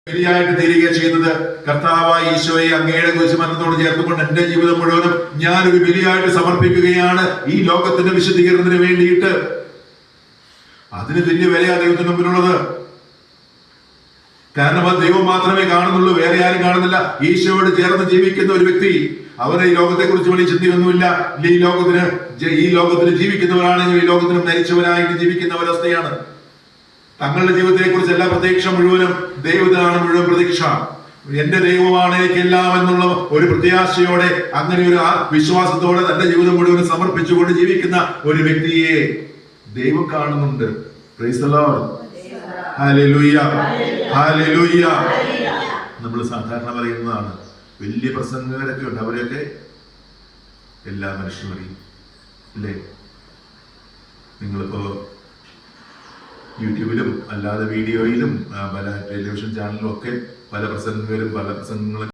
ബലിയായിട്ട് തീരുക ചെയ്യുന്നത്. കർത്താവായ ഈശോയെ അങ്ങയുടെ കുരിശുമരണത്തോട് ചേർത്തുകൊണ്ട് എന്റെ ജീവിതം മുഴുവനും ഞാനൊരു ബലിയായിട്ട് സമർപ്പിക്കുകയാണ് ഈ ലോകത്തിന്റെ വിശുദ്ധീകരണത്തിന് വേണ്ടിയിട്ട്. അതിന് വലിയ വിലയാ ദൈവത്തിന് മുമ്പിലുള്ളത്. കാരണം അത് ദൈവം മാത്രമേ കാണുന്നുള്ളൂ, വേറെ ആരും കാണുന്നില്ല. ഈശോയോട് ചേർന്ന് ജീവിക്കുന്ന ഒരു വ്യക്തി, അവരെ ഈ ലോകത്തെ കുറിച്ച് വലിയ ചിന്തയൊന്നുമില്ല. ഈ ലോകത്തിന് ജീവിക്കുന്നവരാണെങ്കിൽ ഈ ലോകത്തിന് മരിച്ചവരായിട്ട് ജീവിക്കുന്ന ഒരവസ്ഥയാണ്. തങ്ങളുടെ ജീവിതത്തെ കുറിച്ച് എല്ലാ പ്രതീക്ഷ മുഴുവനും ദൈവത്തിനാണ് മുഴുവൻ പ്രതീക്ഷ. എന്റെ ദൈവമാണ് എനിക്കെല്ലാം എന്നുള്ള ഒരു പ്രത്യാശയോടെ, അങ്ങനെ ഒരു വിശ്വാസത്തോടെ തന്റെ ജീവിതം മുഴുവൻ സമർപ്പിച്ചുകൊണ്ട് ജീവിക്കുന്ന ഒരു വ്യക്തിയെ ദൈവം കാണുന്നുണ്ട്. Praise the Lord. Hallelujah, hallelujah. നമ്മൾ സാധാരണ പറയുന്നതാണ്, വലിയ പ്രസംഗകരൊക്കെ ഉണ്ട്, അവരെയൊക്കെ എല്ലാ മനുഷ്യരും അറിയും അല്ലേ? നിങ്ങളിപ്പോ യൂട്യൂബിലും അല്ലാതെ വീഡിയോയിലും പല ടെലിവിഷൻ ചാനലിലും ഒക്കെ പല പ്രസംഗങ്ങളും